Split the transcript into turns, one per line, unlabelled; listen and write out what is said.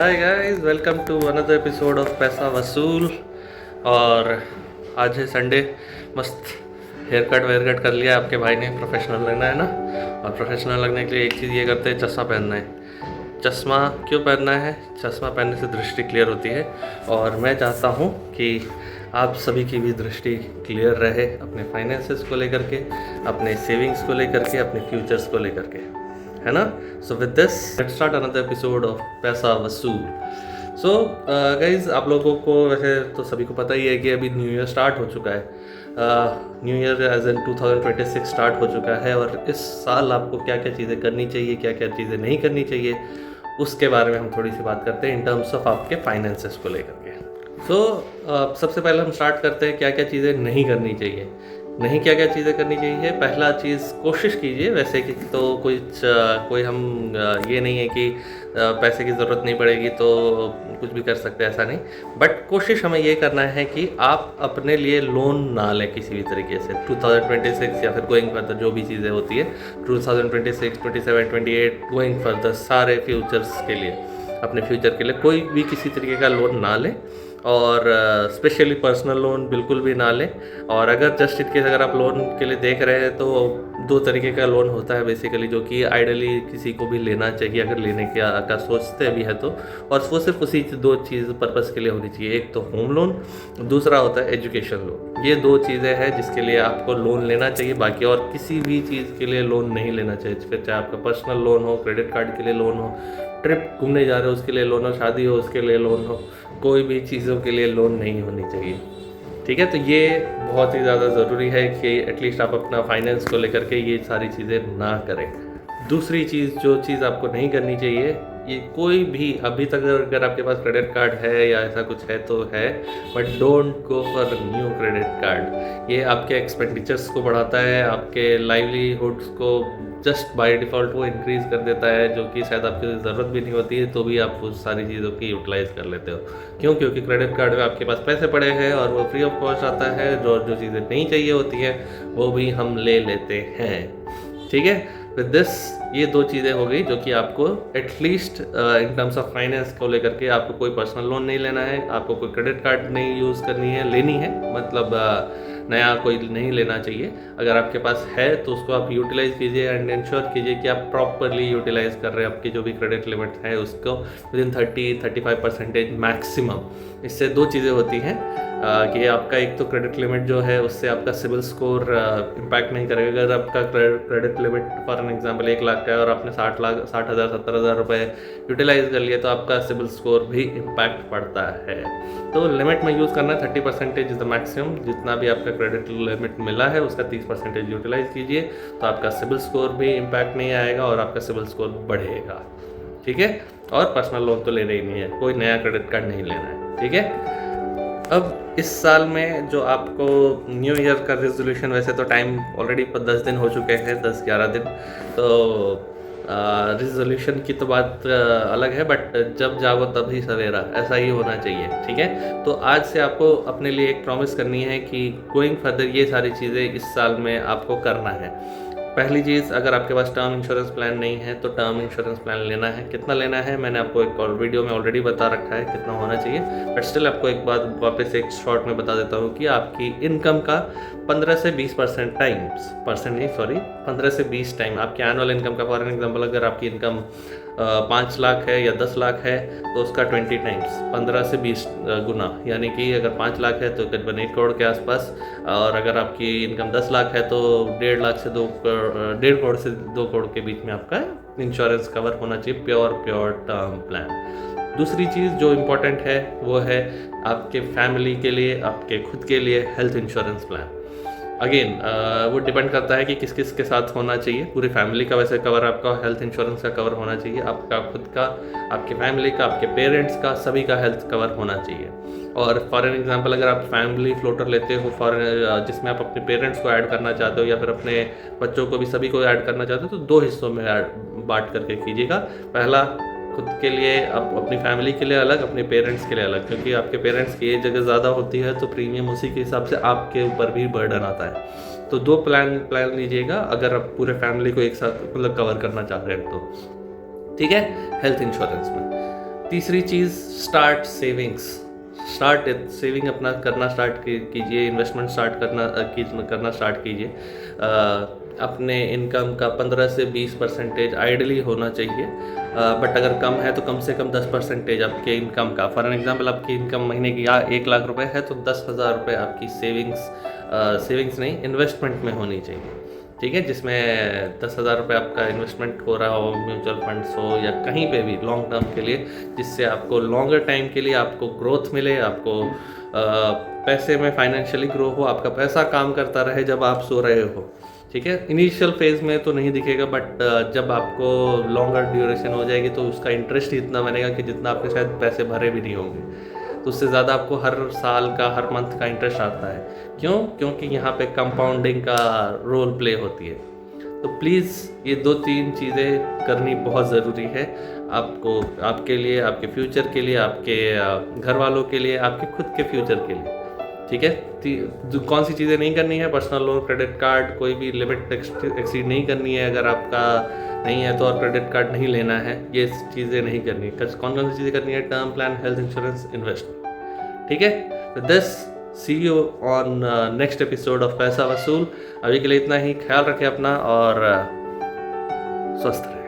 Hi guys, welcome to another episode of Paisa Vasool. और आज है संडे। मस्त हेयर कट वेयर कट कर लिया आपके भाई ने। प्रोफेशनल लगना है ना, और प्रोफेशनल लगने के लिए एक चीज़ ये करते हैं, चश्मा पहनना है। चश्मा क्यों पहनना है? चश्मा पहनने से दृष्टि क्लियर होती है, और मैं चाहता हूँ कि आप सभी की भी दृष्टि क्लियर रहे अपने फाइनेंसेस को लेकर के, अपने सेविंग्स को लेकर के, अपने फ्यूचर्स को लेकर के, है ना। So with this let's start another episode of Paisa वसूल। सो गाइज, आप लोगों को वैसे तो सभी को पता ही है कि अभी न्यू ईयर स्टार्ट हो चुका है। New year as in 2026 start हो चुका है, और इस साल आपको क्या क्या चीज़ें करनी चाहिए, क्या क्या चीज़ें नहीं करनी चाहिए, उसके बारे में हम थोड़ी सी बात करते हैं इन टर्म्स ऑफ आपके फाइनेंसेस को लेकर के। सो सबसे पहले हम स्टार्ट करते हैं क्या क्या चीज़ें नहीं करनी चाहिए। नहीं क्या क्या चीज़ें करनी चाहिए? पहला चीज़, कोशिश कीजिए वैसे कि तो कोई हम ये नहीं है कि पैसे की ज़रूरत नहीं पड़ेगी तो कुछ भी कर सकते हैं, ऐसा नहीं। बट कोशिश हमें ये करना है कि आप अपने लिए लोन ना लें किसी भी तरीके से 2026 या फिर गोइंग फर्दर, जो भी चीज़ें होती है 2026, 27, 28 गोइंग फर्दर, सारे फ्यूचर्स के लिए, अपने फ्यूचर के लिए कोई भी किसी तरीके का लोन ना लें, और स्पेशली पर्सनल लोन बिल्कुल भी ना लें। और अगर जस्ट इन केस अगर आप लोन के लिए देख रहे हैं तो दो तरीके का लोन होता है बेसिकली, जो कि आइडियली किसी को भी लेना चाहिए अगर लेने का सोचते भी है तो। और वो सिर्फ उसी दो चीज़ पर्पज़ के लिए होनी चाहिए, एक तो होम लोन, दूसरा होता है एजुकेशन लोन। ये दो चीज़ें हैं जिसके लिए आपको लोन लेना चाहिए, बाकी और किसी भी चीज़ के लिए लोन नहीं लेना चाहिए। फिर चाहे आपका पर्सनल लोन हो, क्रेडिट कार्ड के लिए लोन हो, ट्रिप घूमने जा रहे हो उसके लिए लोन हो, शादी हो उसके लिए लोन हो, कोई भी चीज़ों के लिए लोन नहीं होनी चाहिए। ठीक है, तो ये बहुत ही ज़्यादा ज़रूरी है कि एटलीस्ट आप अपना फाइनेंस को लेकर के ये सारी चीज़ें ना करें। दूसरी चीज़, जो चीज़ आपको नहीं करनी चाहिए, ये कोई भी अभी तक अगर आपके पास क्रेडिट कार्ड है या ऐसा कुछ है तो है, but don't go for new credit card. ये आपके एक्सपेंडिचर्स को बढ़ाता है, आपके लाइवलीहुड्स को जस्ट बाय डिफ़ॉल्ट वो इंक्रीज़ कर देता है, जो कि शायद आपकी ज़रूरत भी नहीं होती है, तो भी आप उस सारी चीज़ों की यूटिलाइज़ कर लेते हो। क्यों? क्योंकि क्रेडिट कार्ड में आपके पास पैसे पड़े हैं और वो फ्री ऑफ कॉस्ट आता है, जो चीज़ें नहीं चाहिए होती हैं वो भी हम ले लेते हैं। ठीक है, विद दिस ये दो चीज़ें हो गई जो कि आपको at least in terms of finance को लेकर के, आपको कोई पर्सनल लोन नहीं लेना है, आपको कोई क्रेडिट कार्ड नहीं यूज़ करनी है, लेनी है मतलब नया कोई नहीं लेना चाहिए। अगर आपके पास है तो उसको आप यूटिलाइज़ कीजिए एंड इंश्योर कीजिए कि आप प्रॉपरली यूटिलाइज़ कर रहे हैं आपकी जो भी क्रेडिट लिमिट है उसको विदिन 30-35% मैक्सिमम। इससे दो चीज़ें होती हैं कि आपका एक तो क्रेडिट लिमिट जो है उससे आपका सिविल स्कोर इम्पैक्ट नहीं करेगा। अगर आपका credit limit for an example 1 lakh का है और आपने 60,000 70,000 रुपये यूटिलाइज़ कर लिए तो आपका सिविल स्कोर भी इम्पैक्ट पड़ता है। तो लिमिट में यूज़ करना 30% इज़ द मैक्सिमम। जितना भी आपका क्रेडिट लिमिट मिला है उसका 30% यूटिलाइज़ कीजिए, तो आपका सिविल स्कोर भी इम्पैक्ट नहीं आएगा और आपका सिविल स्कोर बढ़ेगा। ठीक है, और पर्सनल लोन तो लेना ही नहीं है, कोई नया क्रेडिट कार्ड नहीं लेना है। ठीक है, अब इस साल में जो आपको न्यू ईयर का रेजोल्यूशन, वैसे तो टाइम ऑलरेडी 10 दिन हो चुके हैं, 10-11 दिन, तो रेजोल्यूशन की तो बात अलग है, बट जब जागो तभी सवेरा, ऐसा ही होना चाहिए। ठीक है, तो आज से आपको अपने लिए एक प्रॉमिस करनी है कि गोइंग फर्दर ये सारी चीज़ें इस साल में आपको करना है। पहली चीज़, अगर आपके पास टर्म इंश्योरेंस प्लान नहीं है तो टर्म इंश्योरेंस प्लान लेना है। कितना लेना है मैंने आपको एक और वीडियो में ऑलरेडी बता रखा है कितना होना चाहिए, बट स्टिल आपको एक बात वापस एक शॉर्ट में बता देता हूँ कि आपकी इनकम का 15 से 20% टाइम्स, परसेंट नहीं सॉरी 15 से 20 टाइम आपकी एनुअल इनकम का। फॉर एग्जाम्पल अगर आपकी इनकम 5 लाख है या 10 लाख है तो उसका 20 टाइम्स 15 से 20 गुना, यानी कि अगर 5 लाख है तो करीबन 1 करोड़ के आसपास, और अगर आपकी इनकम 10 लाख है तो 1.5 से 2 करोड़ के बीच में आपका इंश्योरेंस कवर होना चाहिए, प्योर टर्म प्लान। दूसरी चीज़ जो इम्पोर्टेंट है वो है आपके फैमिली के लिए, आपके खुद के लिए हेल्थ इंश्योरेंस प्लान। अगेन वो डिपेंड करता है कि किस किस के साथ होना चाहिए। पूरी फैमिली का वैसे कवर आपका हेल्थ इंश्योरेंस का कवर होना चाहिए, आपका खुद का, आपके फैमिली का, आपके पेरेंट्स का, सभी का हेल्थ कवर होना चाहिए। और फॉर एन एग्जांपल अगर आप फैमिली फ्लोटर लेते हो जिसमें आप अपने पेरेंट्स को ऐड करना चाहते हो या फिर अपने बच्चों को भी, सभी को ऐड करना चाहते हो, तो 2 हिस्सों में बांट करके कीजिएगा। पहला खुद के लिए, आप अपनी फैमिली के लिए अलग, अपने पेरेंट्स के लिए अलग, क्योंकि आपके पेरेंट्स की एज अगर ज़्यादा होती है तो प्रीमियम उसी के हिसाब से आपके ऊपर भी बर्डन आता है। तो 2 प्लान लीजिएगा अगर आप पूरे फैमिली को एक साथ मतलब कवर करना चाह रहे हैं तो। ठीक है, हेल्थ इंश्योरेंस में तीसरी चीज़, स्टार्ट सेविंग्स। स्टार्ट सेविंग अपना करना स्टार्ट कीजिए, इन्वेस्टमेंट करना स्टार्ट कीजिए। अपने इनकम का 15 से 20% आइडली होना चाहिए, बट अगर कम है तो कम से कम 10% आपके इनकम का। फॉर एन एग्जांपल, आपकी इनकम महीने की 1 लाख रुपए है तो 10,000 रुपये आपकी सेविंग्स नहीं, इन्वेस्टमेंट में होनी चाहिए। ठीक है, जिसमें 10,000 रुपये आपका इन्वेस्टमेंट हो रहा हो, म्यूचुअल फंड्स हो या कहीं पे भी लॉन्ग टर्म के लिए, जिससे आपको लॉन्गर टाइम के लिए आपको ग्रोथ मिले, आपको पैसे में फाइनेंशियली ग्रो हो, आपका पैसा काम करता रहे जब आप सो रहे हो। ठीक है, इनिशियल फेज़ में तो नहीं दिखेगा, बट जब आपको लॉन्गर ड्यूरेशन हो जाएगी तो उसका इंटरेस्ट ही इतना बनेगा कि जितना आपके शायद पैसे भरे भी नहीं होंगे, तो उससे ज़्यादा आपको हर साल का, हर मंथ का इंटरेस्ट आता है। क्यों? क्योंकि यहाँ पे कंपाउंडिंग का रोल प्ले होती है। तो प्लीज़ ये 2-3 चीज़ें करनी बहुत ज़रूरी है आपको, आपके लिए, आपके फ्यूचर के लिए, आपके घर वालों के लिए, आपके खुद के फ्यूचर के लिए। ठीक है, कौन सी चीज़ें नहीं करनी है? पर्सनल लोन, क्रेडिट कार्ड, कोई भी लिमिट एक्सीड नहीं करनी है अगर आपका नहीं है तो, और क्रेडिट कार्ड नहीं लेना है, ये चीज़ें नहीं करनी है। कौन कौन सी चीज़ें करनी है? Term plan, health insurance, investment. ठीक है, तो this see you on next episode of Paisa Vasool. अभी के लिए इतना ही। ख्याल रखें अपना और स्वस्थ रहें।